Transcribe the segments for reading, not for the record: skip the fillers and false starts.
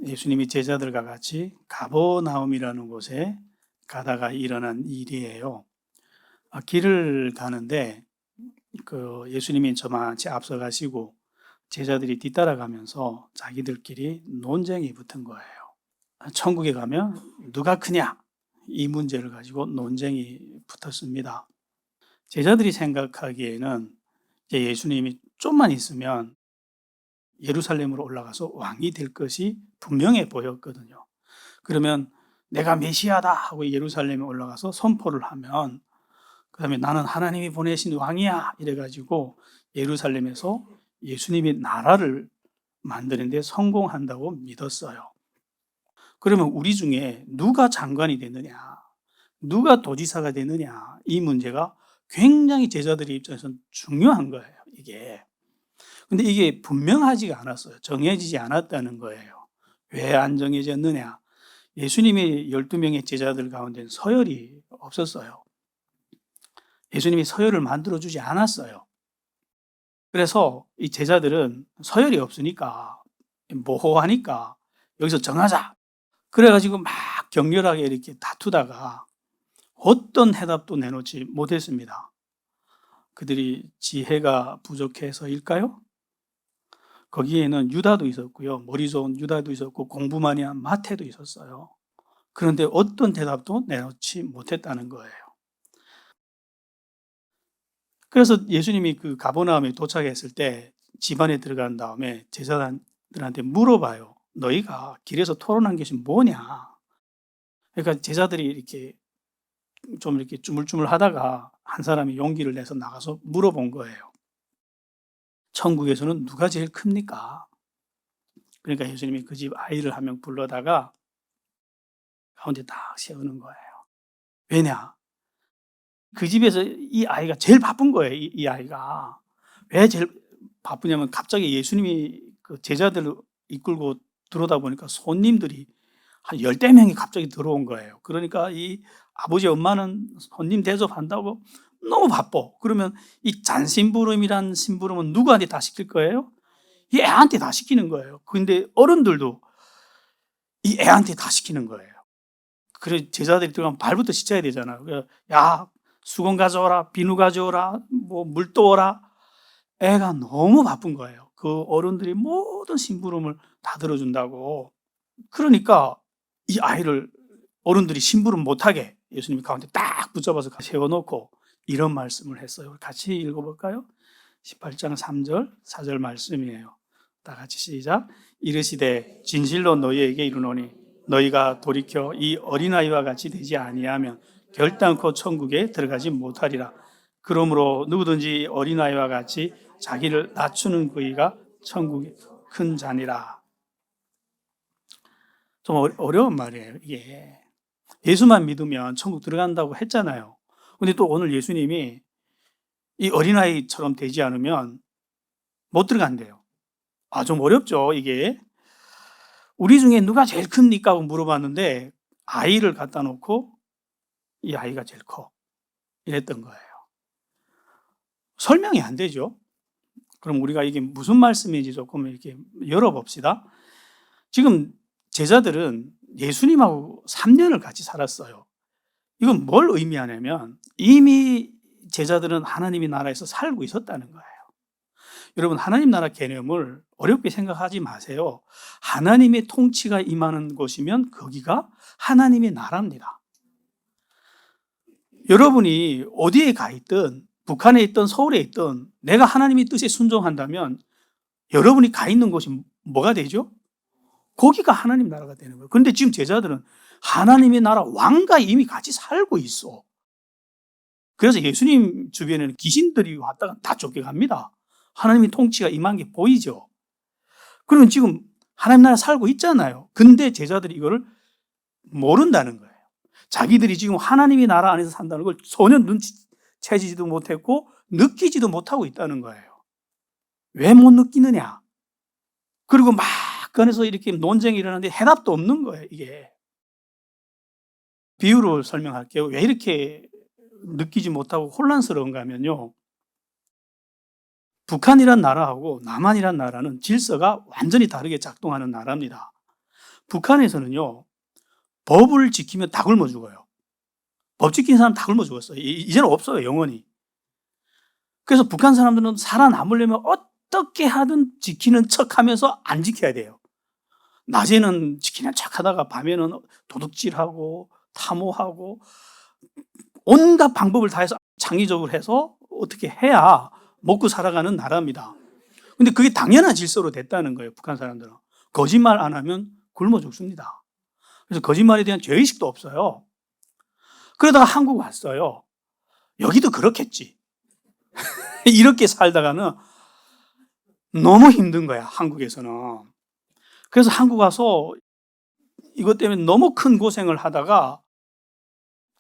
예수님이 제자들과 같이 가버나움이라는 곳에 가다가 일어난 일이에요. 길을 가는데 예수님이 저만치 앞서가시고 제자들이 뒤따라가면서 자기들끼리 논쟁이 붙은 거예요. 천국에 가면 누가 크냐? 이 문제를 가지고 논쟁이 붙었습니다. 제자들이 생각하기에는 예수님이 좀만 있으면 예루살렘으로 올라가서 왕이 될 것이 분명해 보였거든요. 그러면 내가 메시아다 하고 예루살렘에 올라가서 선포를 하면 그 다음에 나는 하나님이 보내신 왕이야 이래가지고 예루살렘에서 예수님이 나라를 만드는 데 성공한다고 믿었어요. 그러면 우리 중에 누가 장관이 되느냐, 누가 도지사가 되느냐, 이 문제가 굉장히 제자들의 입장에서는 중요한 거예요, 이게. 근데 이게 분명하지가 않았어요. 정해지지 않았다는 거예요. 왜 안 정해졌느냐? 예수님의 12명의 제자들 가운데는 서열이 없었어요. 예수님이 서열을 만들어주지 않았어요. 그래서 이 제자들은 서열이 없으니까, 모호하니까 여기서 정하자. 그래가지고 막 격렬하게 이렇게 다투다가 어떤 해답도 내놓지 못했습니다. 그들이 지혜가 부족해서일까요? 거기에는 유다도 있었고요. 머리 좋은 유다도 있었고 공부 많이 한 마태도 있었어요. 그런데 어떤 대답도 내놓지 못했다는 거예요. 그래서 예수님이 가버나움에 도착했을 때 집안에 들어간 다음에 제자들한테 물어봐요. 너희가 길에서 토론한 것이 뭐냐? 그러니까 제자들이 이렇게 주물주물 하다가 한 사람이 용기를 내서 나가서 물어본 거예요. 천국에서는 누가 제일 큽니까? 그러니까 예수님이 그 집 아이를 한 명 불러다가 가운데 딱 세우는 거예요. 왜냐? 그 집에서 이 아이가 제일 바쁜 거예요. 이 아이가. 왜 제일 바쁘냐면 갑자기 예수님이 그 제자들을 이끌고 들어오다 보니까 손님들이 한 10대 명이 갑자기 들어온 거예요. 그러니까 이 아버지 엄마는 손님 대접한다고 너무 바빠. 그러면 이 잔심부름이란 심부름은 누구한테 다 시킬 거예요? 이 애한테 다 시키는 거예요. 근데 어른들도 이 애한테 다 시키는 거예요. 그래 제자들이 들어가면 발부터 씻어야 되잖아요. 야, 수건 가져오라, 비누 가져오라, 물 떠오라. 애가 너무 바쁜 거예요. 그 어른들이 모든 심부름을 다 들어준다고. 그러니까 이 아이를 어른들이 심부름 못하게 예수님이 가운데 딱 붙잡아서 세워놓고 이런 말씀을 했어요. 같이 읽어볼까요? 18장 3절, 4절 말씀이에요. 다 같이 시작. 이르시되 진실로 너희에게 이르노니 너희가 돌이켜 이 어린아이와 같이 되지 아니하면 결단코 천국에 들어가지 못하리라. 그러므로 누구든지 어린아이와 같이 자기를 낮추는 그이가 천국의 큰 자니라. 좀 어려운 말이에요, 이게. 예수만 믿으면 천국 들어간다고 했잖아요. 근데 또 오늘 예수님이 이 어린아이처럼 되지 않으면 못 들어간대요. 좀 어렵죠, 이게. 우리 중에 누가 제일 큽니까? 하고 물어봤는데 아이를 갖다 놓고 이 아이가 제일 커. 이랬던 거예요. 설명이 안 되죠. 그럼 우리가 이게 무슨 말씀인지 조금 이렇게 열어봅시다. 지금 제자들은 예수님하고 3년을 같이 살았어요. 이건 뭘 의미하냐면 이미 제자들은 하나님의 나라에서 살고 있었다는 거예요. 여러분, 하나님 나라 개념을 어렵게 생각하지 마세요. 하나님의 통치가 임하는 곳이면 거기가 하나님의 나라입니다. 여러분이 어디에 가 있든 북한에 있든 서울에 있든 내가 하나님의 뜻에 순종한다면 여러분이 가 있는 곳이 뭐가 되죠? 거기가 하나님 나라가 되는 거예요. 그런데 지금 제자들은 하나님의 나라 왕과 이미 같이 살고 있어. 그래서 예수님 주변에는 귀신들이 왔다가 다 쫓겨갑니다. 하나님의 통치가 임한 게 보이죠. 그러면 지금 하나님 나라 살고 있잖아요. 근데 제자들이 이거를 모른다는 거예요. 자기들이 지금 하나님의 나라 안에서 산다는 걸 전혀 눈치채지도 못했고 느끼지도 못하고 있다는 거예요. 왜 못 느끼느냐? 그리고 막 꺼내서 이렇게 논쟁이 일어나는데 해답도 없는 거예요, 이게. 비유로 설명할게요. 왜 이렇게 느끼지 못하고 혼란스러운가 하면요. 북한이란 나라하고 남한이란 나라는 질서가 완전히 다르게 작동하는 나라입니다. 북한에서는요, 법을 지키면 다 굶어 죽어요. 법 지키는 사람 다 굶어 죽었어요. 이제는 없어요, 영원히. 그래서 북한 사람들은 살아남으려면 어떻게 하든 지키는 척 하면서 안 지켜야 돼요. 낮에는 지키는 척 하다가 밤에는 도둑질하고 탐호하고 온갖 방법을 다해서 창의적으로 해서 어떻게 해야 먹고 살아가는 나라입니다. 근데 그게 당연한 질서로 됐다는 거예요, 북한 사람들은. 거짓말 안 하면 굶어 죽습니다. 그래서 거짓말에 대한 죄의식도 없어요. 그러다가 한국 왔어요. 여기도 그렇겠지. 이렇게 살다가는 너무 힘든 거야, 한국에서는. 그래서 한국 와서 이것 때문에 너무 큰 고생을 하다가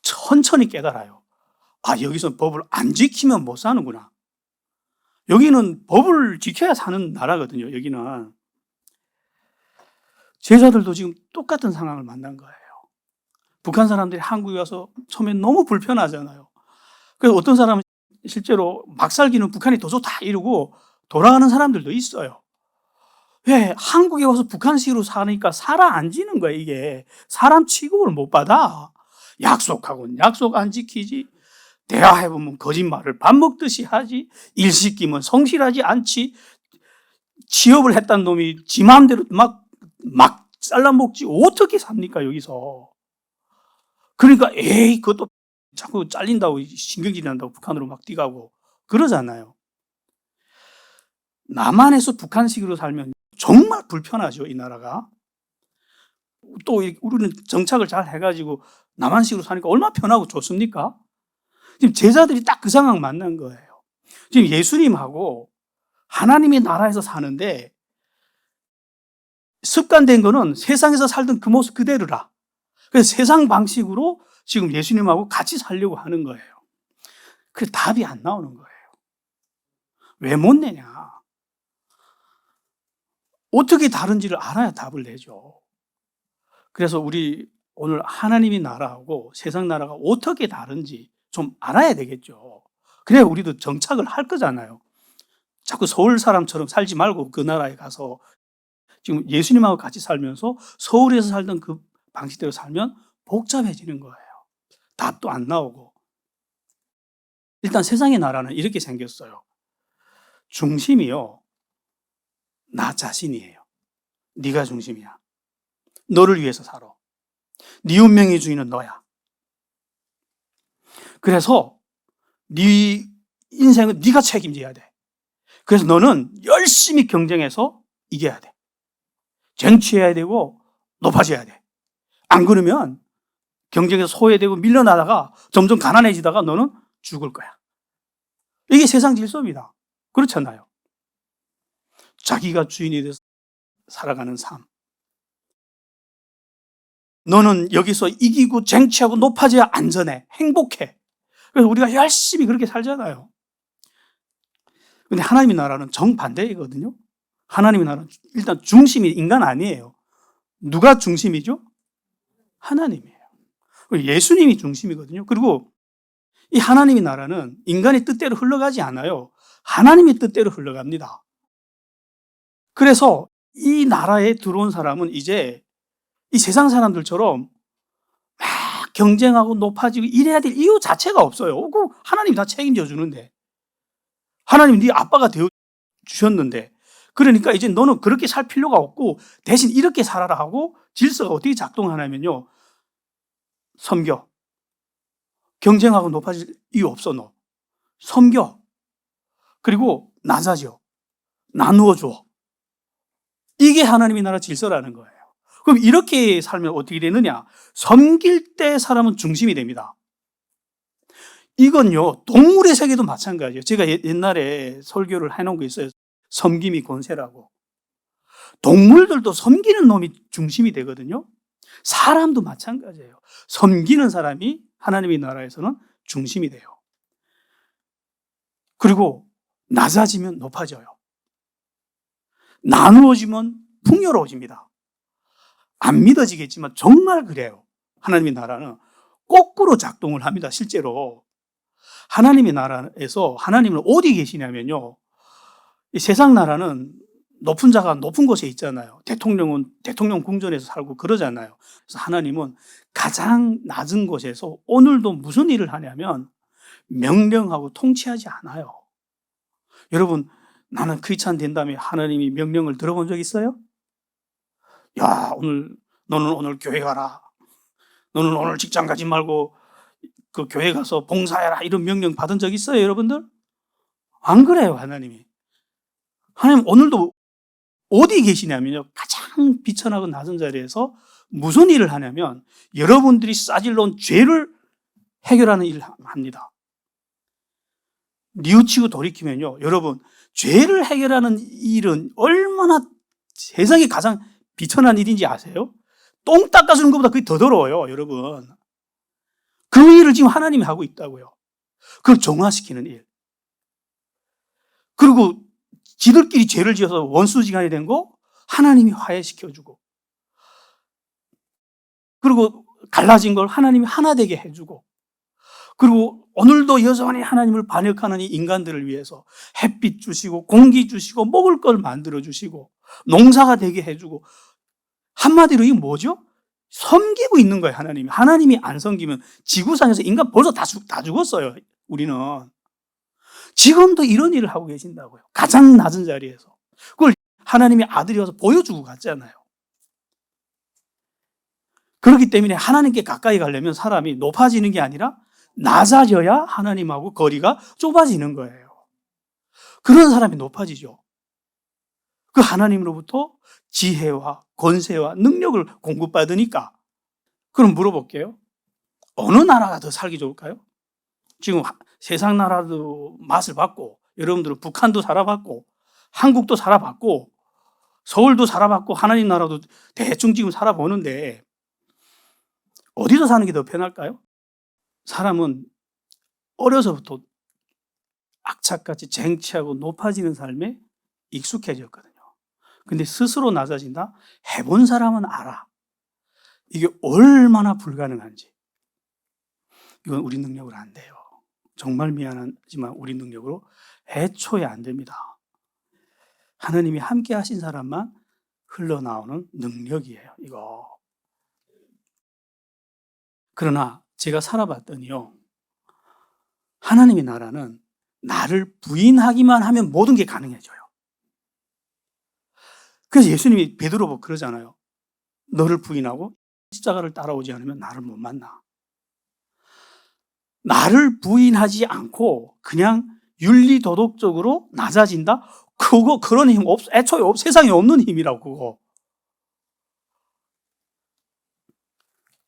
천천히 깨달아요. 아, 여기서 법을 안 지키면 못 사는구나. 여기는 법을 지켜야 사는 나라거든요, 여기는. 제자들도 지금 똑같은 상황을 만난 거예요. 북한 사람들이 한국에 와서 처음에 너무 불편하잖아요. 그래서 어떤 사람은 실제로 막 살기는 북한이 더 좋다 이러고 돌아가는 사람들도 있어요. 왜? 한국에 와서 북한식으로 사니까 살아앉는 거야, 이게. 사람 취급을 못 받아. 약속하고는 약속 안 지키지. 대화해보면 거짓말을 밥 먹듯이 하지. 일 시키면 성실하지 않지. 취업을 했다는 놈이 지 마음대로 막 잘라먹지. 어떻게 삽니까, 여기서. 그러니까, 에이, 그것도 자꾸 잘린다고, 신경질이 난다고 북한으로 막 뛰가고 그러잖아요. 남한에서 북한식으로 살면 정말 불편하죠, 이 나라가. 또 우리는 정착을 잘 해가지고 남한식으로 사니까 얼마나 편하고 좋습니까? 지금 제자들이 딱 그 상황 만난 거예요. 지금 예수님하고 하나님의 나라에서 사는데 습관된 거는 세상에서 살던 그 모습 그대로라. 그래서 세상 방식으로 지금 예수님하고 같이 살려고 하는 거예요. 그 답이 안 나오는 거예요. 왜 못 내냐? 어떻게 다른지를 알아야 답을 내죠. 그래서 우리 오늘 하나님의 나라하고 세상 나라가 어떻게 다른지 좀 알아야 되겠죠. 그래야 우리도 정착을 할 거잖아요. 자꾸 서울 사람처럼 살지 말고 그 나라에 가서 지금 예수님하고 같이 살면서 서울에서 살던 그 방식대로 살면 복잡해지는 거예요. 답도 안 나오고. 일단 세상의 나라는 이렇게 생겼어요. 중심이요, 나 자신이에요. 네가 중심이야. 너를 위해서 살아. 네 운명의 주인은 너야. 그래서 네 인생은 네가 책임져야 돼. 그래서 너는 열심히 경쟁해서 이겨야 돼. 쟁취해야 되고 높아져야 돼. 안 그러면 경쟁에서 소외되고 밀려나다가 점점 가난해지다가 너는 죽을 거야. 이게 세상 질서입니다. 그렇잖아요. 자기가 주인이 돼서 살아가는 삶. 너는 여기서 이기고 쟁취하고 높아져야 안전해, 행복해. 그래서 우리가 열심히 그렇게 살잖아요. 근데 하나님의 나라는 정반대이거든요. 하나님의 나라는 일단 중심이 인간 아니에요. 누가 중심이죠? 하나님이에요. 예수님이 중심이거든요. 그리고 이 하나님의 나라는 인간의 뜻대로 흘러가지 않아요. 하나님의 뜻대로 흘러갑니다. 그래서 이 나라에 들어온 사람은 이제 이 세상 사람들처럼 막 경쟁하고 높아지고 이래야 될 이유 자체가 없어요. 그 하나님이 다 책임져 주는데. 하나님이 네 아빠가 되어 주셨는데. 그러니까 이제 너는 그렇게 살 필요가 없고 대신 이렇게 살아라 하고 질서가 어떻게 작동하냐면요. 섬겨. 경쟁하고 높아질 이유 없어, 너. 섬겨. 그리고 낮아져. 나누어 줘. 이게 하나님의 나라 질서라는 거예요. 그럼 이렇게 살면 어떻게 되느냐? 섬길 때 사람은 중심이 됩니다. 이건요, 동물의 세계도 마찬가지예요. 제가 옛날에 설교를 해놓은 거 있어요. 섬김이 권세라고. 동물들도 섬기는 놈이 중심이 되거든요. 사람도 마찬가지예요. 섬기는 사람이 하나님의 나라에서는 중심이 돼요. 그리고 낮아지면 높아져요. 나누어지면 풍요로워집니다. 안 믿어지겠지만 정말 그래요. 하나님의 나라는 거꾸로 작동을 합니다. 실제로 하나님의 나라에서 하나님은 어디 계시냐면요, 이 세상 나라는 높은 자가 높은 곳에 있잖아요. 대통령은 대통령 궁전에서 살고 그러잖아요. 그래서 하나님은 가장 낮은 곳에서 오늘도 무슨 일을 하냐면 명령하고 통치하지 않아요. 여러분, 나는 크리스찬 된 다음에 하나님이 명령을 들어본 적 있어요? 야, 너는 오늘 교회 가라. 너는 오늘 직장 가지 말고 그 교회 가서 봉사해라. 이런 명령 받은 적 있어요, 여러분들? 안 그래요, 하나님이. 하나님 오늘도 어디 계시냐면요, 가장 비천하고 낮은 자리에서 무슨 일을 하냐면 여러분들이 싸질러온 죄를 해결하는 일을 합니다. 뉘우치고 돌이키면요, 여러분, 죄를 해결하는 일은 얼마나 세상에 가장 비천한 일인지 아세요? 똥 닦아주는 것보다 그게 더 더러워요, 여러분. 그 일을 지금 하나님이 하고 있다고요. 그걸 정화시키는 일. 그리고 지들끼리 죄를 지어서 원수지간이 된 거 하나님이 화해시켜주고, 그리고 갈라진 걸 하나님이 하나 되게 해주고, 그리고 오늘도 여전히 하나님을 반역하는 이 인간들을 위해서 햇빛 주시고 공기 주시고 먹을 걸 만들어 주시고 농사가 되게 해주고, 한마디로 이게 뭐죠? 섬기고 있는 거예요, 하나님이. 하나님이 안 섬기면 지구상에서 인간 벌써 다 죽었어요, 우리는. 지금도 이런 일을 하고 계신다고요. 가장 낮은 자리에서. 그걸 하나님이 아들이 와서 보여주고 갔잖아요. 그렇기 때문에 하나님께 가까이 가려면 사람이 높아지는 게 아니라 낮아져야 하나님하고 거리가 좁아지는 거예요. 그런 사람이 높아지죠. 그 하나님으로부터 지혜와 권세와 능력을 공급받으니까. 그럼 물어볼게요. 어느 나라가 더 살기 좋을까요? 지금 세상 나라도 맛을 봤고, 여러분들은 북한도 살아봤고, 한국도 살아봤고, 서울도 살아봤고, 하나님 나라도 대충 지금 살아보는데 어디서 사는 게 더 편할까요? 사람은 어려서부터 악착같이 쟁취하고 높아지는 삶에 익숙해졌거든요. 근데 스스로 낮아진다? 해본 사람은 알아. 이게 얼마나 불가능한지. 이건 우리 능력으로 안 돼요. 정말 미안하지만 우리 능력으로 애초에 안 됩니다. 하나님이 함께 하신 사람만 흘러나오는 능력이에요, 이거. 그러나 제가 살아봤더니요, 하나님의 나라는 나를 부인하기만 하면 모든 게 가능해져요. 그래서 예수님이 베드로 보고 그러잖아요. 너를 부인하고 십자가를 따라오지 않으면 나를 못 만나. 나를 부인하지 않고 그냥 윤리도덕적으로 낮아진다? 그런 힘 애초에 세상에 없는 힘이라고, 그거.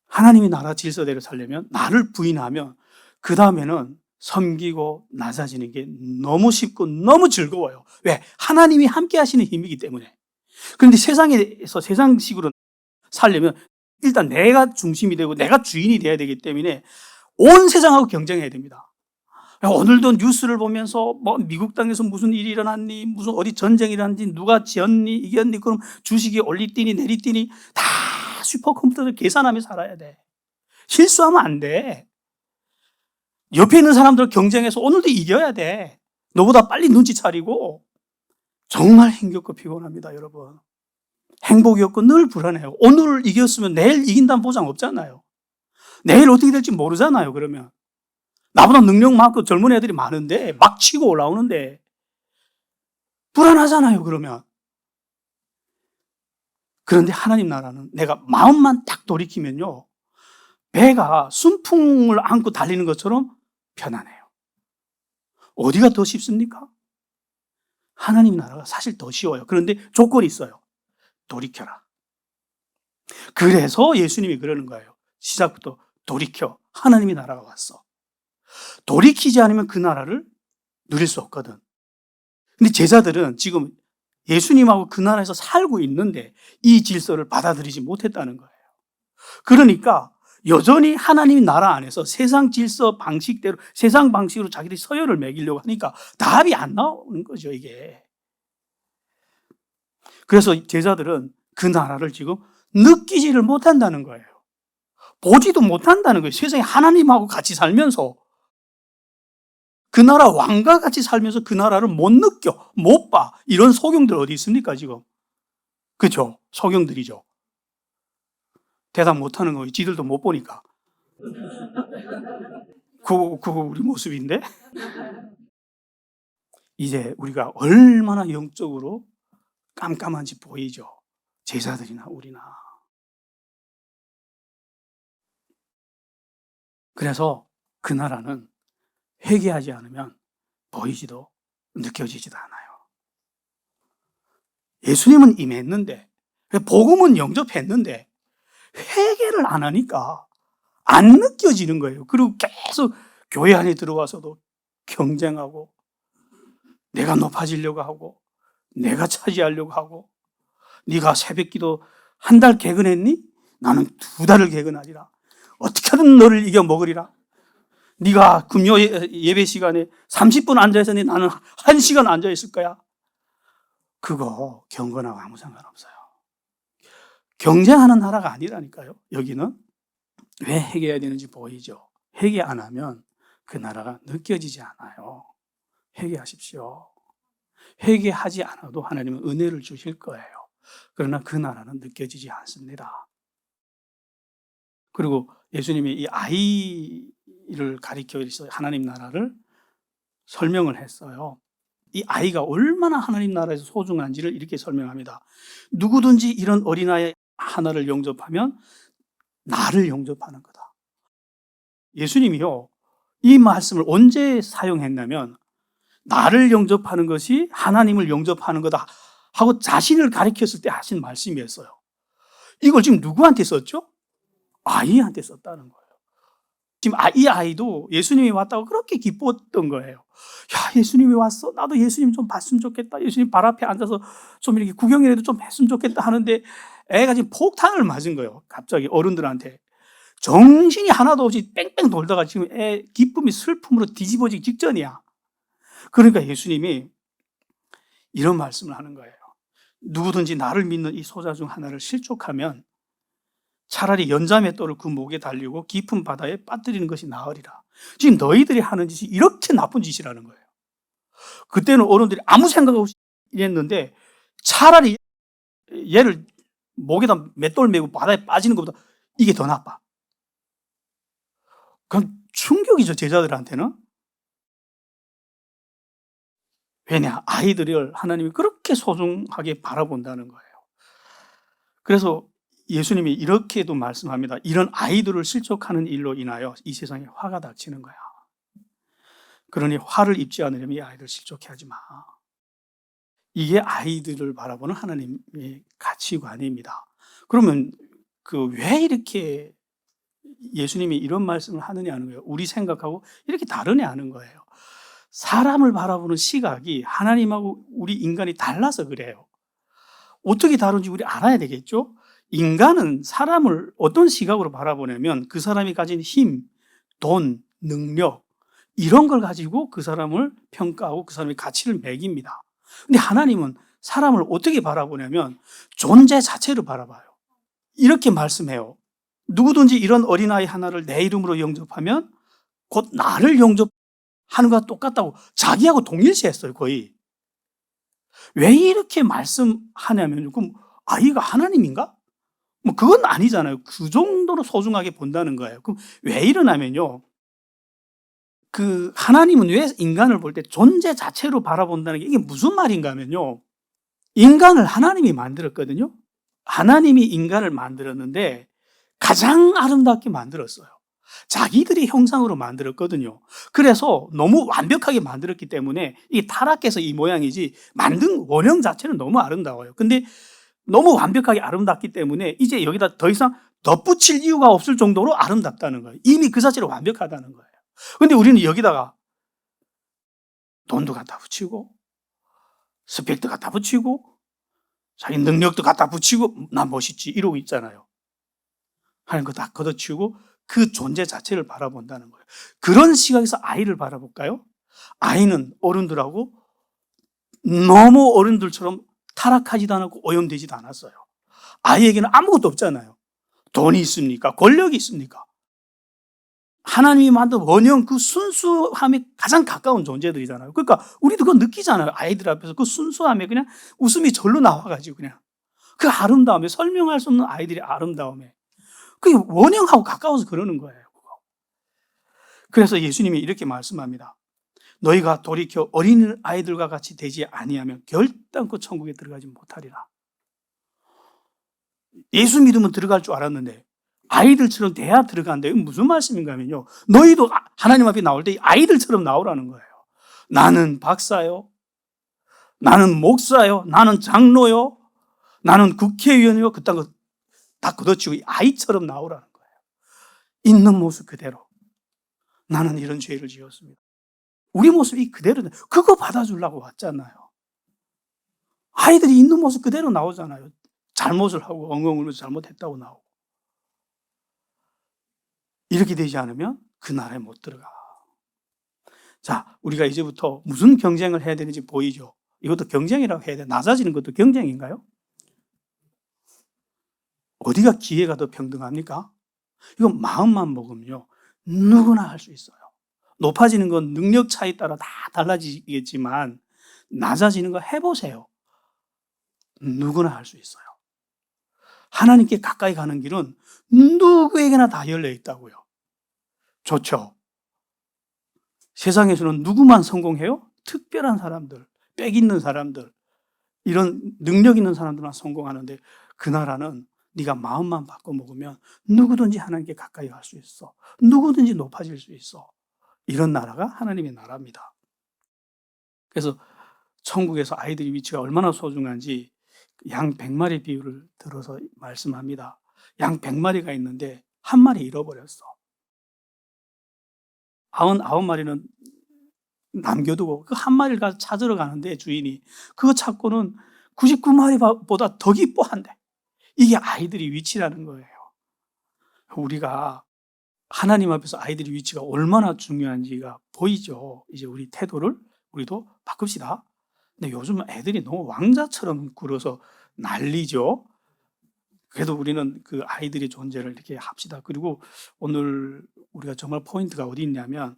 하나님의 나라 질서대로 살려면 나를 부인하면 그 다음에는 섬기고 낮아지는 게 너무 쉽고 너무 즐거워요. 왜? 하나님이 함께 하시는 힘이기 때문에. 그런데 세상에서 세상식으로 살려면 일단 내가 중심이 되고 내가 주인이 돼야 되기 때문에 온 세상하고 경쟁해야 됩니다. 오늘도 뉴스를 보면서 뭐 미국 땅에서 무슨 일이 일어났니, 무슨 어디 전쟁이 일어났니, 누가 지었니, 이겼니, 그럼 주식이 올리뛰니 내리뛰니 다 슈퍼컴퓨터를 계산하며 살아야 돼. 실수하면 안 돼. 옆에 있는 사람들 경쟁해서 오늘도 이겨야 돼. 너보다 빨리 눈치 차리고. 정말 힘겹고 피곤합니다, 여러분. 행복이 없고 늘 불안해요. 오늘 이겼으면 내일 이긴다는 보장 없잖아요. 내일 어떻게 될지 모르잖아요, 그러면. 나보다 능력 많고 젊은 애들이 많은데 막 치고 올라오는데 불안하잖아요, 그러면. 그런데 하나님 나라는 내가 마음만 딱 돌이키면요, 배가 순풍을 안고 달리는 것처럼 편안해요. 어디가 더 쉽습니까? 하나님 나라가 사실 더 쉬워요. 그런데 조건이 있어요. 돌이켜라. 그래서 예수님이 그러는 거예요. 시작부터 돌이켜. 하나님의 나라가 왔어. 돌이키지 않으면 그 나라를 누릴 수 없거든. 근데 제자들은 지금 예수님하고 그 나라에서 살고 있는데 이 질서를 받아들이지 못했다는 거예요. 그러니까 여전히 하나님의 나라 안에서 세상 질서 방식대로, 세상 방식으로 자기들이 서열을 매기려고 하니까 답이 안 나오는 거죠, 이게. 그래서 제자들은 그 나라를 지금 느끼지를 못한다는 거예요. 보지도 못한다는 거예요. 세상에 하나님하고 같이 살면서. 그 나라 왕과 같이 살면서 그 나라를 못 느껴, 못 봐. 이런 소경들 어디 있습니까, 지금? 그죠? 소경들이죠. 대답 못하는 거, 지들도 못 보니까. 그거 우리 모습인데? 이제 우리가 얼마나 영적으로 깜깜한지 보이죠? 제자들이나 우리나. 그래서 그 나라는 회개하지 않으면 보이지도 느껴지지도 않아요. 예수님은 임했는데, 복음은 영접했는데 회개를 안 하니까 안 느껴지는 거예요. 그리고 계속 교회 안에 들어와서도 경쟁하고, 내가 높아지려고 하고, 내가 차지하려고 하고, 네가 새벽기도 한 달 개근했니? 나는 2달을 개근하리라. 어떻게든 너를 이겨 먹으리라. 네가 금요 예배 시간에 30분 앉아있었니? 나는 1시간 앉아있을 거야. 그거 경건하고 아무 상관없어요. 경쟁하는 나라가 아니라니까요. 여기는 왜 회개해야 되는지 보이죠. 회개 안 하면 그 나라가 느껴지지 않아요. 회개하십시오. 회개하지 않아도 하나님은 은혜를 주실 거예요. 그러나 그 나라는 느껴지지 않습니다. 그리고 예수님이 이 아이를 가리켜서 하나님 나라를 설명을 했어요. 이 아이가 얼마나 하나님 나라에서 소중한지를 이렇게 설명합니다. 누구든지 이런 어린아이 하나를 영접하면 나를 영접하는 거다. 예수님이요, 이 말씀을 언제 사용했냐면 나를 영접하는 것이 하나님을 영접하는 거다 하고 자신을 가리켰을 때 하신 말씀이었어요. 이걸 지금 누구한테 썼죠? 아이한테 썼다는 거예요. 지금 이 아이도 예수님이 왔다고 그렇게 기뻤던 거예요. 야, 예수님이 왔어. 나도 예수님 좀 봤으면 좋겠다. 예수님 발 앞에 앉아서 좀 이렇게 구경이라도 좀 했으면 좋겠다 하는데 애가 지금 폭탄을 맞은 거예요. 갑자기 어른들한테. 정신이 하나도 없이 뺑뺑 돌다가 지금 애 기쁨이 슬픔으로 뒤집어지기 직전이야. 그러니까 예수님이 이런 말씀을 하는 거예요. 누구든지 나를 믿는 이 소자 중 하나를 실족하면 차라리 연자맷돌을 그 목에 달리고 깊은 바다에 빠뜨리는 것이 나으리라. 지금 너희들이 하는 짓이 이렇게 나쁜 짓이라는 거예요. 그때는 어른들이 아무 생각 없이 이랬는데 차라리 얘를 목에다 맷돌 메고 바다에 빠지는 것보다 이게 더 나빠. 그럼 충격이죠, 제자들한테는. 왜냐? 아이들을 하나님이 그렇게 소중하게 바라본다는 거예요. 그래서 예수님이 이렇게도 말씀합니다. 이런 아이들을 실족하는 일로 인하여 이 세상에 화가 닥치는 거야. 그러니 화를 입지 않으려면 이 아이들 실족해 하지 마. 이게 아이들을 바라보는 하나님의 가치관입니다. 그러면 왜 이렇게 예수님이 이런 말씀을 하느냐 하는 거예요. 우리 생각하고 이렇게 다르냐 하는 거예요. 사람을 바라보는 시각이 하나님하고 우리 인간이 달라서 그래요. 어떻게 다른지 우리 알아야 되겠죠? 인간은 사람을 어떤 시각으로 바라보냐면 그 사람이 가진 힘, 돈, 능력 이런 걸 가지고 그 사람을 평가하고 그 사람의 가치를 매깁니다. 근데 하나님은 사람을 어떻게 바라보냐면 존재 자체를 바라봐요. 이렇게 말씀해요. 누구든지 이런 어린아이 하나를 내 이름으로 영접하면 곧 나를 영접하는 것과 똑같다고 자기하고 동일시했어요, 거의. 왜 이렇게 말씀하냐면 그럼 아이가 하나님인가? 뭐 그건 아니잖아요. 그 정도로 소중하게 본다는 거예요. 그럼 왜 이러냐면요. 하나님은 왜 인간을 볼 때 존재 자체로 바라본다는 게 이게 무슨 말인가 하면요. 인간을 하나님이 만들었거든요. 하나님이 인간을 만들었는데 가장 아름답게 만들었어요. 자기들의 형상으로 만들었거든요. 그래서 너무 완벽하게 만들었기 때문에 이게 타락해서 이 모양이지 만든 원형 자체는 너무 아름다워요. 근데 너무 완벽하게 아름답기 때문에 이제 여기다 더 이상 덧붙일 이유가 없을 정도로 아름답다는 거예요. 이미 그 자체로 완벽하다는 거예요. 근데 우리는 여기다가 돈도 갖다 붙이고 스펙도 갖다 붙이고 자기 능력도 갖다 붙이고 나 멋있지 이러고 있잖아요. 하는 거 다 걷어치우고 그 존재 자체를 바라본다는 거예요. 그런 시각에서 아이를 바라볼까요? 아이는 어른들하고 너무 어른들처럼 타락하지도 않았고 오염되지도 않았어요. 아이에게는 아무것도 없잖아요. 돈이 있습니까? 권력이 있습니까? 하나님이 만든 원형 그 순수함에 가장 가까운 존재들이잖아요. 그러니까 우리도 그거 느끼잖아요. 아이들 앞에서 그 순수함에 그냥 웃음이 절로 나와가지고 그냥 그 아름다움에, 설명할 수 없는 아이들의 아름다움에, 그게 원형하고 가까워서 그러는 거예요. 그래서 예수님이 이렇게 말씀합니다. 너희가 돌이켜 어린 아이들과 같이 되지 아니하면 결단코 천국에 들어가지 못하리라. 예수 믿으면 들어갈 줄 알았는데 아이들처럼 돼야 들어간다. 이건 무슨 말씀인가 하면요, 너희도 하나님 앞에 나올 때 아이들처럼 나오라는 거예요. 나는 박사요, 나는 목사요, 나는 장로요, 나는 국회의원이요, 그딴 거 다 걷어치고 아이처럼 나오라는 거예요. 있는 모습 그대로. 나는 이런 죄를 지었습니다. 우리 모습이 그대로, 그거 받아주려고 왔잖아요. 아이들이 있는 모습 그대로 나오잖아요. 잘못을 하고 엉엉 울면서 잘못했다고 나오고. 이렇게 되지 않으면 그 나라에 못 들어가. 자, 우리가 이제부터 무슨 경쟁을 해야 되는지 보이죠? 이것도 경쟁이라고 해야 돼. 낮아지는 것도 경쟁인가요? 어디가 기회가 더 평등합니까? 이건 마음만 먹으면요, 누구나 할 수 있어요. 높아지는 건 능력 차이 따라 다 달라지겠지만 낮아지는 거 해보세요. 누구나 할 수 있어요. 하나님께 가까이 가는 길은 누구에게나 다 열려 있다고요. 좋죠. 세상에서는 누구만 성공해요? 특별한 사람들, 빽 있는 사람들, 이런 능력 있는 사람들만 성공하는데, 그 나라는 네가 마음만 바꿔 먹으면 누구든지 하나님께 가까이 갈 수 있어. 누구든지 높아질 수 있어. 이런 나라가 하나님의 나라입니다. 그래서 천국에서 아이들의 위치가 얼마나 소중한지 양 100마리 비유를 들어서 말씀합니다. 양 100마리가 있는데 한 마리 잃어버렸어. 99마리는 남겨두고 그 한 마리를 가서 찾으러 가는데 주인이 그거 찾고는 99마리보다 더 기뻐한대. 이게 아이들의 위치라는 거예요. 우리가 하나님 앞에서 아이들의 위치가 얼마나 중요한지가 보이죠. 이제 우리 태도를 우리도 바꿉시다. 근데 요즘 애들이 너무 왕자처럼 굴어서 난리죠. 그래도 우리는 그 아이들의 존재를 이렇게 합시다. 그리고 오늘 우리가 정말 포인트가 어디 있냐면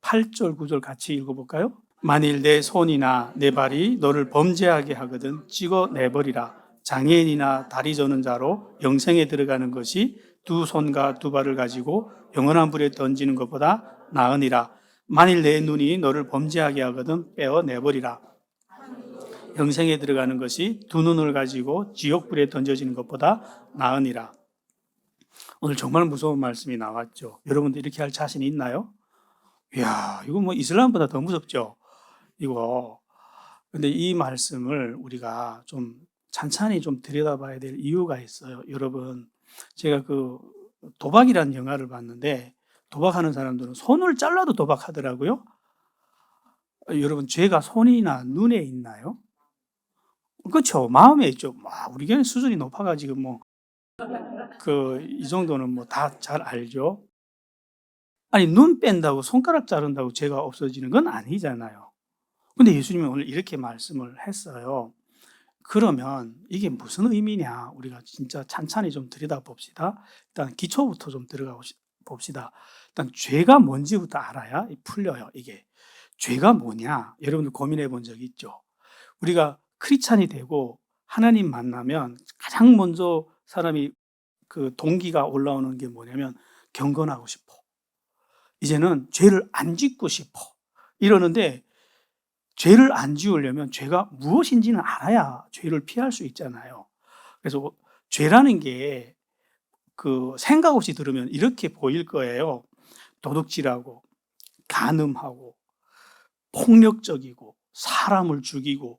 8절, 9절 같이 읽어볼까요? 만일 내 손이나 내 발이 너를 범죄하게 하거든 찍어내버리라. 장애인이나 다리 저는 자로 영생에 들어가는 것이 두 손과 두 발을 가지고 영원한 불에 던지는 것보다 나으니라. 만일 내 눈이 너를 범죄하게 하거든 빼어내버리라. 영생에 들어가는 것이 두 눈을 가지고 지옥불에 던져지는 것보다 나으니라. 오늘 정말 무서운 말씀이 나왔죠. 여러분들 이렇게 할 자신이 있나요? 이야, 이거 뭐 이슬람보다 더 무섭죠. 이거. 근데 이 말씀을 우리가 좀 찬찬히 좀 들여다봐야 될 이유가 있어요. 여러분, 제가 그 도박이라는 영화를 봤는데 도박하는 사람들은 손을 잘라도 도박하더라고요. 여러분, 죄가 손이나 눈에 있나요? 그렇죠. 마음에 있죠. 우리 교회 수준이 높아가지고 뭐 이 정도는 뭐 다 잘 알죠. 아니, 눈 뺀다고 손가락 자른다고 죄가 없어지는 건 아니잖아요. 근데 예수님은 오늘 이렇게 말씀을 했어요. 그러면 이게 무슨 의미냐? 우리가 진짜 찬찬히 좀 들여다봅시다. 일단 기초부터 좀 들어가 봅시다. 일단 죄가 뭔지부터 알아야 풀려요. 이게 죄가 뭐냐? 여러분들 고민해 본 적 있죠? 우리가 크리스찬이 되고 하나님 만나면 가장 먼저 사람이 그 동기가 올라오는 게 뭐냐면 경건하고 싶어. 이제는 죄를 안 짓고 싶어. 이러는데 죄를 안 지으려면 죄가 무엇인지는 알아야 죄를 피할 수 있잖아요. 그래서 죄라는 게 그 생각 없이 들으면 이렇게 보일 거예요. 도둑질하고, 간음하고, 폭력적이고, 사람을 죽이고,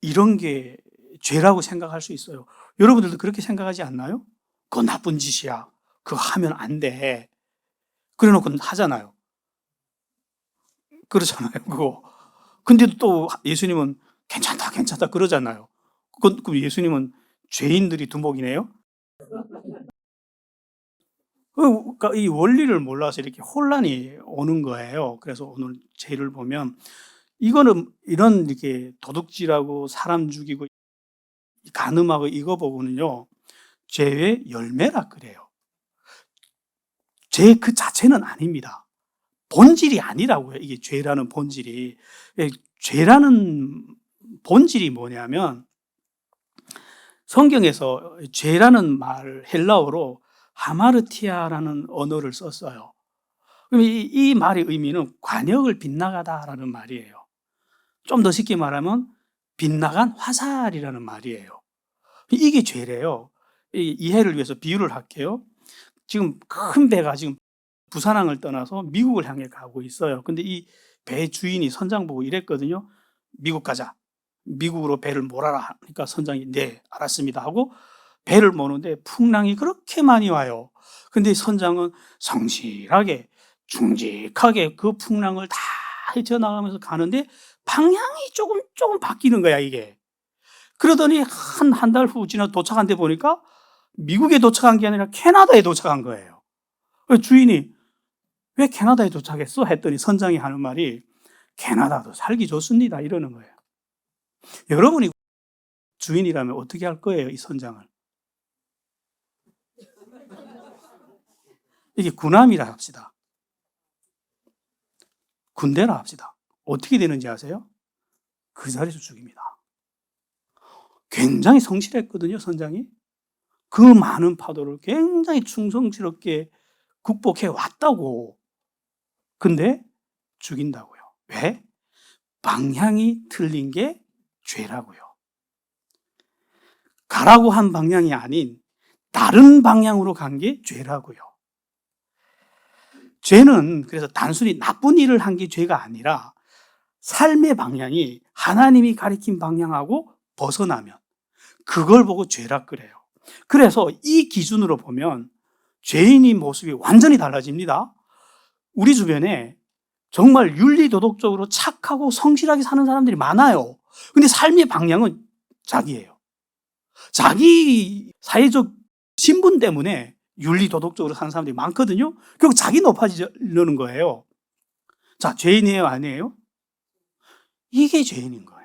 이런 게 죄라고 생각할 수 있어요. 여러분들도 그렇게 생각하지 않나요? 그거 나쁜 짓이야. 그거 하면 안 돼. 그래 놓고 하잖아요. 그러잖아요, 그거. 근데도 또 예수님은 괜찮다, 괜찮다 그러잖아요. 그럼 예수님은 죄인들이 두목이네요? 그러니까 이 원리를 몰라서 이렇게 혼란이 오는 거예요. 그래서 오늘 죄를 보면 이거는 이런 이렇게 도둑질하고 사람 죽이고 간음하고 이거 보고는요, 죄의 열매라 그래요. 죄 그 자체는 아닙니다. 본질이 아니라고요. 이게 죄라는 본질이. 죄라는 본질이 뭐냐면 성경에서 죄라는 말 헬라어로 하마르티아라는 언어를 썼어요. 그럼 이 말의 의미는 관역을 빗나가다라는 말이에요. 좀 더 쉽게 말하면 빗나간 화살이라는 말이에요. 이게 죄래요. 이해를 위해서 비유를 할게요. 지금 큰 배가 지금 부산항을 떠나서 미국을 향해 가고 있어요. 근데 이 배 주인이 선장 보고 이랬거든요. 미국 가자. 미국으로 배를 몰아라. 그러니까 선장이 네, 알았습니다 하고 배를 모는데 풍랑이 그렇게 많이 와요. 근데 선장은 성실하게 충직하게 그 풍랑을 다 헤쳐나가면서 가는데 방향이 조금 바뀌는 거야, 이게. 그러더니 한 달 후 지나 도착한 데 보니까 미국에 도착한 게 아니라 캐나다에 도착한 거예요. 주인이 왜 캐나다에 도착했어? 했더니 선장이 하는 말이 캐나다도 살기 좋습니다. 이러는 거예요. 여러분이 주인이라면 어떻게 할 거예요, 이 선장을? 이게 군함이라 합시다. 군대라 합시다. 어떻게 되는지 아세요? 그 자리에서 죽입니다. 굉장히 성실했거든요, 선장이. 그 많은 파도를 굉장히 충성스럽게 극복해 왔다고. 근데 죽인다고요. 왜? 방향이 틀린 게 죄라고요. 가라고 한 방향이 아닌 다른 방향으로 간 게 죄라고요. 죄는 그래서 단순히 나쁜 일을 한 게 죄가 아니라 삶의 방향이 하나님이 가리킨 방향하고 벗어나면 그걸 보고 죄라 그래요. 그래서 이 기준으로 보면 죄인의 모습이 완전히 달라집니다. 우리 주변에 정말 윤리도덕적으로 착하고 성실하게 사는 사람들이 많아요. 근데 삶의 방향은 자기예요. 자기 사회적 신분 때문에 윤리도덕적으로 사는 사람들이 많거든요. 결국 자기 높아지려는 거예요. 자, 죄인이에요, 아니에요? 이게 죄인인 거예요.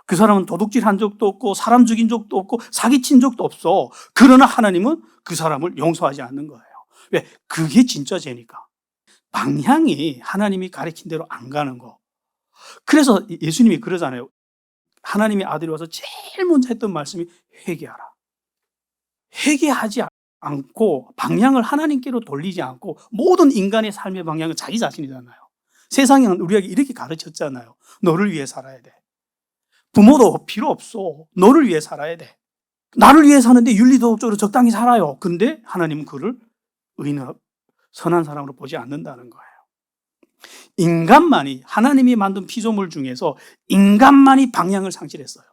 그 사람은 도둑질 한 적도 없고 사람 죽인 적도 없고 사기친 적도 없어. 그러나 하나님은 그 사람을 용서하지 않는 거예요. 왜? 그게 진짜 죄니까. 방향이 하나님이 가르친 대로 안 가는 거. 그래서 예수님이 그러잖아요. 하나님의 아들이 와서 제일 먼저 했던 말씀이 회개하라. 회개하지 않고 방향을 하나님께로 돌리지 않고 모든 인간의 삶의 방향은 자기 자신이잖아요. 세상에는 우리에게 이렇게 가르쳤잖아요. 너를 위해 살아야 돼. 부모도 필요 없어. 너를 위해 살아야 돼. 나를 위해 사는데 윤리도덕적으로 적당히 살아요. 근데 하나님은 그를 의인, 선한 사람으로 보지 않는다는 거예요. 인간만이, 하나님이 만든 피조물 중에서 인간만이 방향을 상실했어요.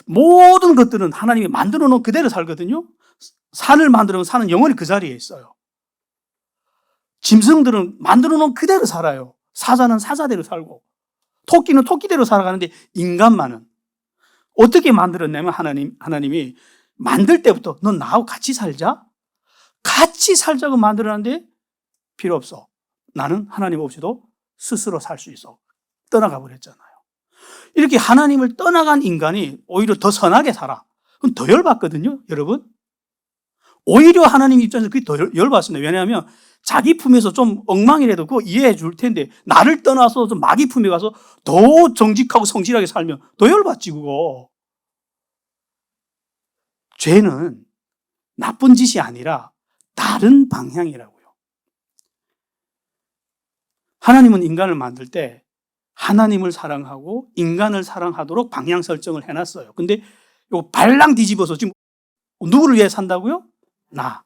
모든 것들은 하나님이 만들어 놓은 그대로 살거든요. 산을 만들어 놓은 산은 영원히 그 자리에 있어요. 짐승들은 만들어 놓은 그대로 살아요. 사자는 사자대로 살고 토끼는 토끼대로 살아가는데 인간만은 어떻게 만들었냐면 하나님이 만들 때부터 넌 나하고 같이 살자. 같이 살자고 만들었는데 필요 없어. 나는 하나님 없이도 스스로 살 수 있어. 떠나가 버렸잖아요. 이렇게 하나님을 떠나간 인간이 오히려 더 선하게 살아. 그럼 더 열받거든요, 여러분. 오히려 하나님 입장에서 그게 더 열받습니다. 왜냐하면 자기 품에서 좀 엉망이라도 그거 이해해 줄 텐데 나를 떠나서 좀 마귀 품에 가서 더 정직하고 성실하게 살면 더 열받지 그거. 죄는 나쁜 짓이 아니라 다른 방향이라고요. 하나님은 인간을 만들 때 하나님을 사랑하고 인간을 사랑하도록 방향 설정을 해놨어요. 근데 이거 발랑 뒤집어서 지금 누구를 위해 산다고요? 나.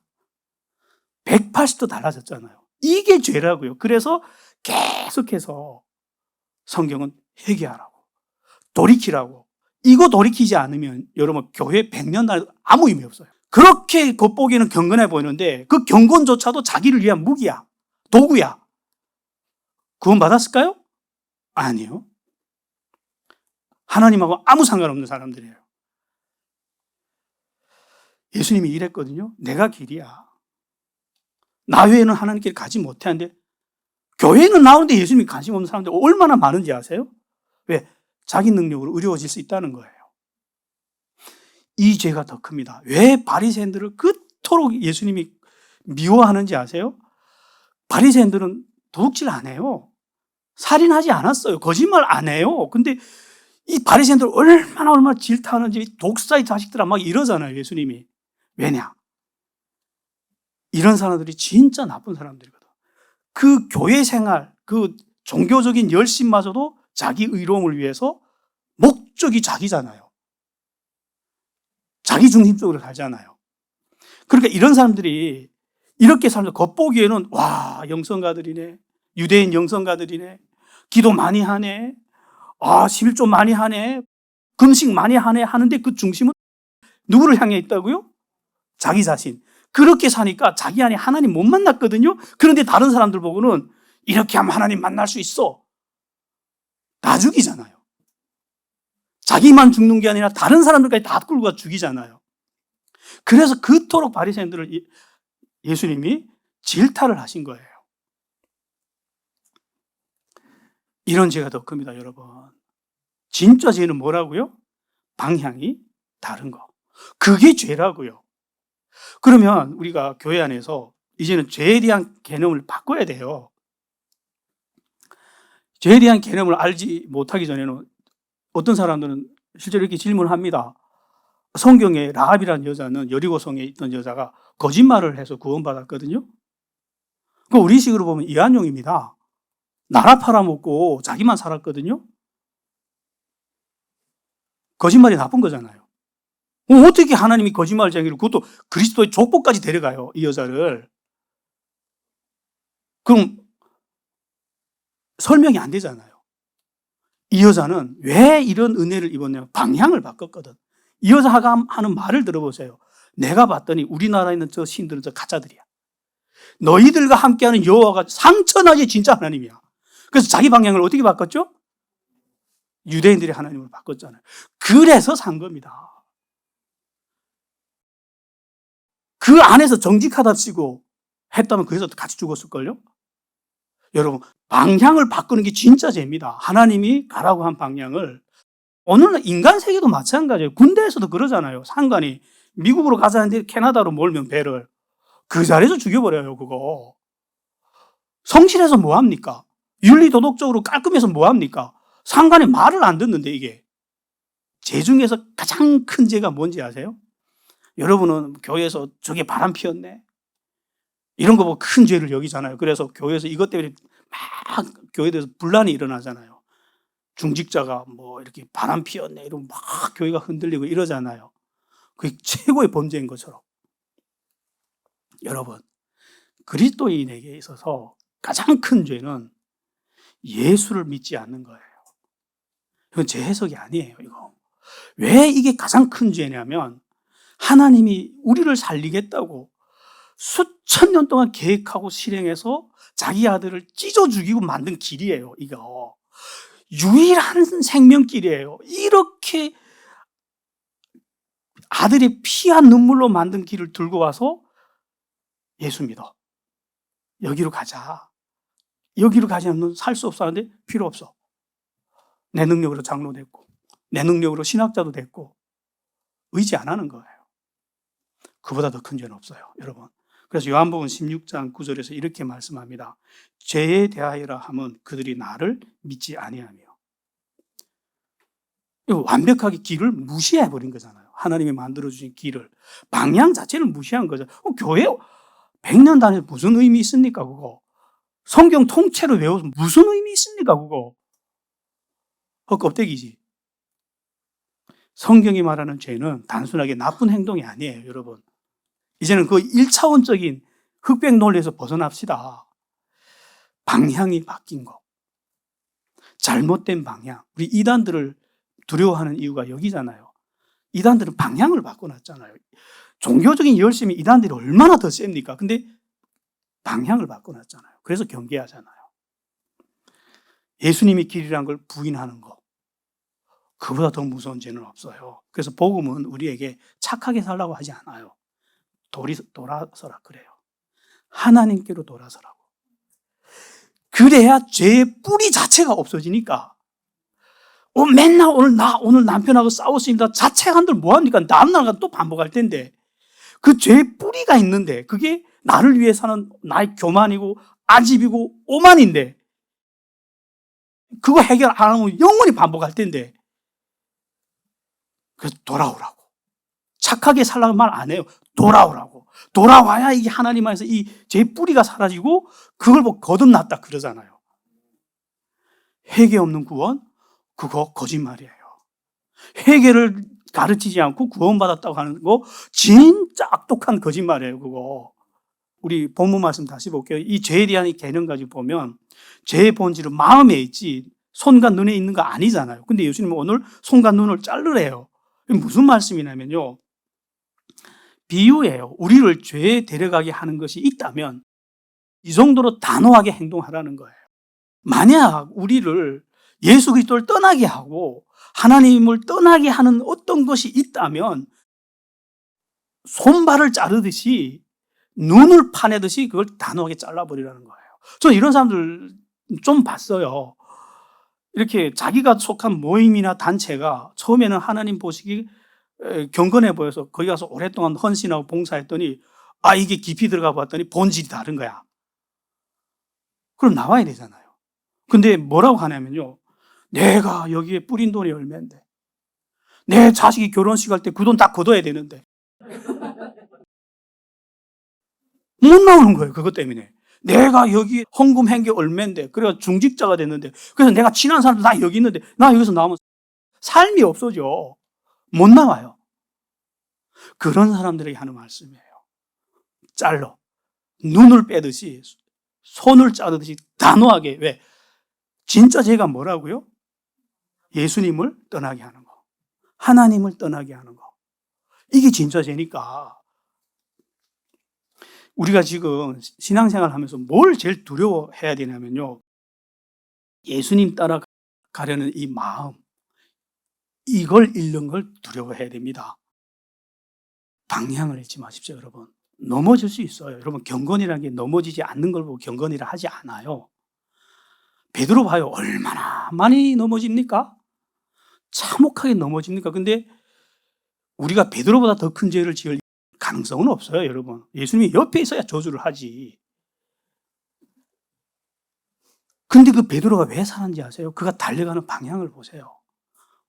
180도 달라졌잖아요. 이게 죄라고요. 그래서 계속해서 성경은 회개하라고, 돌이키라고. 이거 돌이키지 않으면 여러분 교회 100년 날 아무 의미 없어요. 그렇게 겉보기에는 경건해 보이는데 그 경건조차도 자기를 위한 무기야, 도구야. 구원받았을까요? 아니요. 하나님하고 아무 상관없는 사람들이에요. 예수님이 이랬거든요. 내가 길이야. 나 외에는 하나님께 가지 못하는데 교회는 나오는데 예수님이 관심 없는 사람들 얼마나 많은지 아세요? 왜? 자기 능력으로 의로워질 수 있다는 거예요. 이 죄가 더 큽니다. 왜 바리새인들을 그토록 예수님이 미워하는지 아세요? 바리새인들은 도둑질 안 해요. 살인하지 않았어요. 거짓말 안 해요. 근데 이 바리새인들 얼마나 질타하는지 독사의 자식들아 막 이러잖아요, 예수님이. 왜냐? 이런 사람들이 진짜 나쁜 사람들이거든. 그 교회 생활, 그 종교적인 열심마저도 자기 의로움을 위해서 목적이 자기잖아요. 자기 중심적으로 살잖아요. 그러니까 이런 사람들이 이렇게 살면 겉보기에는 와, 영성가들이네. 유대인 영성가들이네. 기도 많이 하네. 11조 많이 하네. 금식 많이 하네. 하는데 그 중심은 누구를 향해 있다고요? 자기 자신. 그렇게 사니까 자기 안에 하나님 못 만났거든요. 그런데 다른 사람들 보고는 이렇게 하면 하나님 만날 수 있어. 다 죽이잖아요. 자기만 죽는 게 아니라 다른 사람들까지 다 끌고 가 죽이잖아요. 그래서 그토록 바리새인들을 예수님이 질타를 하신 거예요. 이런 죄가 더 큽니다, 여러분. 진짜 죄는 뭐라고요? 방향이 다른 거. 그게 죄라고요. 그러면 우리가 교회 안에서 이제는 죄에 대한 개념을 바꿔야 돼요. 죄에 대한 개념을 알지 못하기 전에는 어떤 사람들은 실제로 이렇게 질문을 합니다. 성경에 라합이라는 여자는 여리고성에 있던 여자가 거짓말을 해서 구원받았거든요. 그 우리식으로 보면 이한용입니다. 나라 팔아먹고 자기만 살았거든요. 거짓말이 나쁜 거잖아요. 어떻게 하나님이 거짓말쟁이를, 그것도 그리스도의 족보까지 데려가요, 이 여자를. 그럼 설명이 안 되잖아요. 이 여자는 왜 이런 은혜를 입었냐면 방향을 바꿨거든. 이 여자가 하는 말을 들어보세요. 내가 봤더니 우리나라에 있는 저 신들은 저 가짜들이야. 너희들과 함께하는 여호와가 상천하게 진짜 하나님이야. 그래서 자기 방향을 어떻게 바꿨죠? 유대인들이 하나님으로 바꿨잖아요. 그래서 산 겁니다. 그 안에서 정직하다 치고 했다면 그 여자도 같이 죽었을걸요? 여러분, 방향을 바꾸는 게 진짜 죄입니다. 하나님이 가라고 한 방향을. 오늘날 인간 세계도 마찬가지예요. 군대에서도 그러잖아요. 상관이 미국으로 가자는데 캐나다로 몰면 배를 그 자리에서 죽여버려요, 그거. 성실해서 뭐합니까? 윤리도덕적으로 깔끔해서 뭐합니까? 상관이 말을 안 듣는데 이게. 죄 중에서 가장 큰 죄가 뭔지 아세요? 여러분은 교회에서 저게 바람 피웠네. 이런 거 보고 큰 죄를 여기잖아요. 그래서 교회에서 이것 때문에 막 교회에 대해서 분란이 일어나잖아요. 중직자가 뭐 이렇게 바람 피웠네 이러면 막 교회가 흔들리고 이러잖아요. 그게 최고의 범죄인 것처럼. 여러분, 그리스도인에게 있어서 가장 큰 죄는 예수를 믿지 않는 거예요. 이건 제 해석이 아니에요, 이거. 왜 이게 가장 큰 죄냐면 하나님이 우리를 살리겠다고 수천 년 동안 계획하고 실행해서 자기 아들을 찢어 죽이고 만든 길이에요, 이거. 유일한 생명길이에요. 이렇게 아들의 피와 눈물로 만든 길을 들고 와서 예수 믿어. 여기로 가자. 여기로 가지 않으면 살 수 없어 하는데 필요 없어. 내 능력으로 장로 됐고, 내 능력으로 신학자도 됐고, 의지 안 하는 거예요. 그보다 더 큰 죄는 없어요, 여러분. 그래서 요한복음 16장 9절에서 이렇게 말씀합니다. 죄에 대하여라 하면 그들이 나를 믿지 아니하며. 완벽하게 길을 무시해버린 거잖아요. 하나님이 만들어주신 길을. 방향 자체를 무시한 거죠. 교회 100년 다녀서 무슨 의미 있습니까, 그거? 성경 통째로 외워서 무슨 의미 있습니까, 그거? 껍데기지. 성경이 말하는 죄는 단순하게 나쁜 행동이 아니에요, 여러분. 이제는 그 1차원적인 흑백 논리에서 벗어납시다. 방향이 바뀐 거. 잘못된 방향. 우리 이단들을 두려워하는 이유가 여기잖아요. 이단들은 방향을 바꿔놨잖아요. 종교적인 열심이 이단들이 얼마나 더 셉니까? 근데 방향을 바꿔놨잖아요. 그래서 경계하잖아요. 예수님이 길이라는 걸 부인하는 거. 그보다 더 무서운 죄는 없어요. 그래서 복음은 우리에게 착하게 살라고 하지 않아요. 돌아서라 그래요. 하나님께로 돌아서라고. 그래야 죄의 뿌리 자체가 없어지니까. 맨날 오늘 남편하고 싸웠습니다. 자책 한들 뭐합니까? 다음날 또 반복할 텐데. 그 죄의 뿌리가 있는데 그게 나를 위해 사는 나의 교만이고 아집이고 오만인데 그거 해결 안 하면 영원히 반복할 텐데 그래서 돌아오라고. 착하게 살라고 말 안 해요. 돌아오라고. 돌아와야 이게 하나님 안에서 이 제 뿌리가 사라지고 그걸 뭐 거듭났다 그러잖아요. 회개 없는 구원? 그거 거짓말이에요. 회개를 가르치지 않고 구원받았다고 하는 거 진짜 악독한 거짓말이에요. 그거. 우리 본문 말씀 다시 볼게요. 이 죄에 대한 이 개념 가지고 보면 죄의 본질은 마음에 있지 손과 눈에 있는 거 아니잖아요. 근데 예수님은 오늘 손과 눈을 자르래요. 무슨 말씀이냐면요. 비유예요. 우리를 죄에 데려가게 하는 것이 있다면 이 정도로 단호하게 행동하라는 거예요. 만약 우리를 예수 그리스도를 떠나게 하고 하나님을 떠나게 하는 어떤 것이 있다면 손발을 자르듯이 눈을 파내듯이 그걸 단호하게 잘라버리라는 거예요. 저는 이런 사람들 좀 봤어요. 이렇게 자기가 속한 모임이나 단체가 처음에는 하나님 보시기 경건해 보여서 거기 가서 오랫동안 헌신하고 봉사했더니 이게 깊이 들어가 봤더니 본질이 다른 거야. 그럼 나와야 되잖아요. 근데 뭐라고 하냐면요. 내가 여기에 뿌린 돈이 얼마인데 내 자식이 결혼식 할 때 그 돈 다 걷어야 되는데 못 나오는 거예요. 그것 때문에. 내가 여기 헌금한 게 얼마인데 그래서 중직자가 됐는데 그래서 내가 친한 사람들 다 여기 있는데 나 여기서 나오면 삶이 없어져. 못 나와요. 그런 사람들에게 하는 말씀이에요. 잘라. 눈을 빼듯이 손을 자르듯이 단호하게. 왜? 진짜 죄가 뭐라고요? 예수님을 떠나게 하는 거. 하나님을 떠나게 하는 거. 이게 진짜 죄니까 우리가 지금 신앙생활 하면서 뭘 제일 두려워해야 되냐면요. 예수님 따라가려는 이 마음, 이걸 잃는 걸 두려워해야 됩니다. 방향을 잃지 마십시오, 여러분. 넘어질 수 있어요. 여러분, 경건이라는 게 넘어지지 않는 걸 보고 경건이라 하지 않아요. 베드로 봐요. 얼마나 많이 넘어집니까? 참혹하게 넘어집니까? 근데 우리가 베드로보다 더 큰 죄를 지을 가능성은 없어요, 여러분. 예수님이 옆에 있어야 저주를 하지. 근데 그 베드로가 왜 살았는지 아세요? 그가 달려가는 방향을 보세요.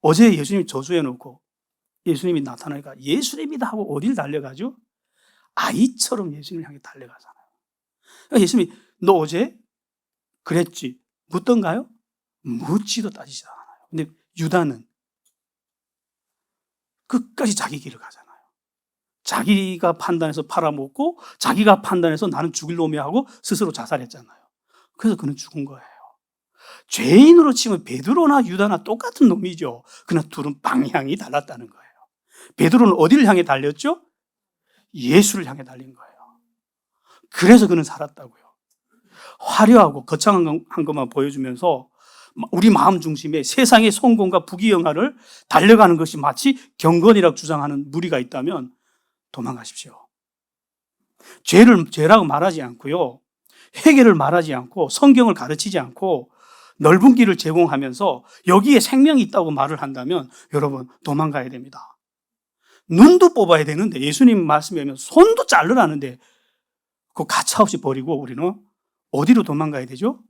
어제 예수님이 저주해 놓고 예수님이 나타나니까 예수님이다 하고 어딜 달려가죠? 아이처럼 예수님을 향해 달려가잖아요. 그러니까 예수님이 너 어제 그랬지? 묻던가요? 묻지도 따지지 않아요. 근데 유다는 끝까지 자기 길을 가잖아요. 자기가 판단해서 팔아먹고 자기가 판단해서 나는 죽일 놈이야 하고 스스로 자살했잖아요. 그래서 그는 죽은 거예요. 죄인으로 치면 베드로나 유다나 똑같은 놈이죠. 그러나 둘은 방향이 달랐다는 거예요. 베드로는 어디를 향해 달렸죠? 예수를 향해 달린 거예요. 그래서 그는 살았다고요. 화려하고 거창한 것만 보여주면서 우리 마음 중심에 세상의 성공과 부귀영화를 달려가는 것이 마치 경건이라고 주장하는 무리가 있다면 도망가십시오. 죄라고 말하지 않고요. 회개를 말하지 않고 성경을 가르치지 않고 넓은 길을 제공하면서 여기에 생명이 있다고 말을 한다면 여러분 도망가야 됩니다. 눈도 뽑아야 되는데 예수님 말씀에 보면 손도 자르라는데 그거 가차없이 버리고 우리는 어디로 도망가야 되죠?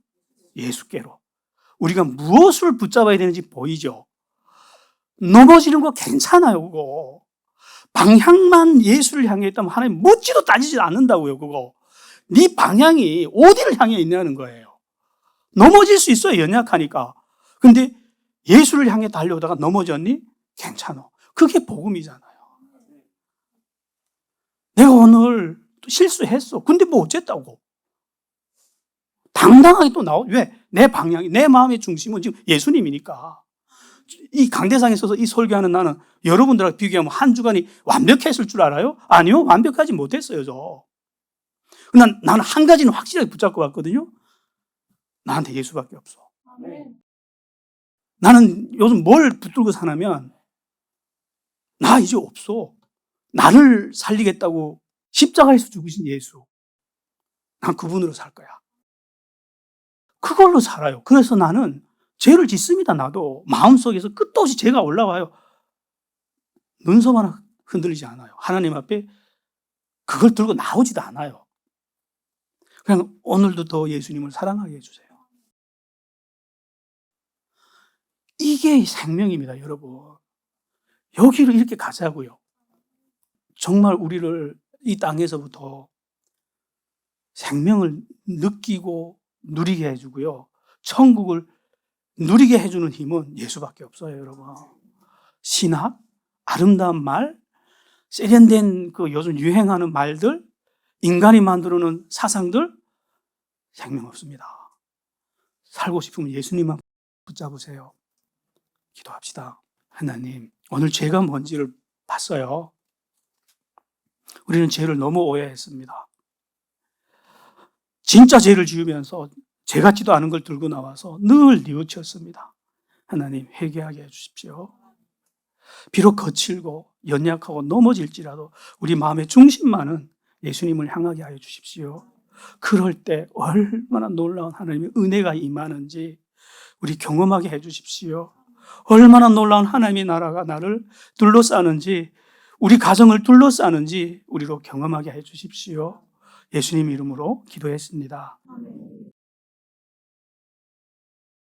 예수께로. 우리가 무엇을 붙잡아야 되는지 보이죠? 넘어지는 거 괜찮아요, 그거. 방향만 예수를 향해 있다면 하나님 묻지도 따지지 않는다고요, 그거. 네 방향이 어디를 향해 있냐는 거예요. 넘어질 수 있어요, 연약하니까. 근데 예수를 향해 달려오다가 넘어졌니? 괜찮아. 그게 복음이잖아요. 내가 오늘 실수했어. 근데 뭐 어쨌다고. 당당하게 또 왜? 내 방향이, 내 마음의 중심은 지금 예수님이니까. 이 강대상에 서서 이 설교하는 나는 여러분들하고 비교하면 한 주간이 완벽했을 줄 알아요? 아니요, 완벽하지 못했어요, 저. 나는 한 가지는 확실하게 붙잡고 갔거든요. 나한테 예수밖에 없어. 나는 요즘 뭘 붙들고 사냐면, 나 이제 없어. 나를 살리겠다고 십자가에서 죽으신 예수. 난 그분으로 살 거야. 그걸로 살아요. 그래서 나는 죄를 짓습니다, 나도. 마음속에서 끝도 없이 죄가 올라와요. 눈썹 하나 흔들리지 않아요. 하나님 앞에 그걸 들고 나오지도 않아요. 그냥 오늘도 더 예수님을 사랑하게 해주세요. 이게 생명입니다, 여러분. 여기를 이렇게 가자고요. 정말 우리를 이 땅에서부터 생명을 느끼고 누리게 해주고요. 천국을 누리게 해주는 힘은 예수밖에 없어요, 여러분. 신학, 아름다운 말, 세련된 그 요즘 유행하는 말들, 인간이 만들어놓은 사상들, 생명 없습니다. 살고 싶으면 예수님만 붙잡으세요. 기도합시다. 하나님, 오늘 죄가 뭔지를 봤어요. 우리는 죄를 너무 오해했습니다. 진짜 죄를 지으면서 죄 같지도 않은 걸 들고 나와서 늘 뉘우쳤습니다. 하나님, 회개하게 해주십시오. 비록 거칠고 연약하고 넘어질지라도 우리 마음의 중심만은 예수님을 향하게 하여 주십시오. 그럴 때 얼마나 놀라운 하나님의 은혜가 임하는지 우리 경험하게 해 주십시오. 얼마나 놀라운 하나님의 나라가 나를 둘러싸는지, 우리 가정을 둘러싸는지 우리로 경험하게 해 주십시오. 예수님 이름으로 기도했습니다.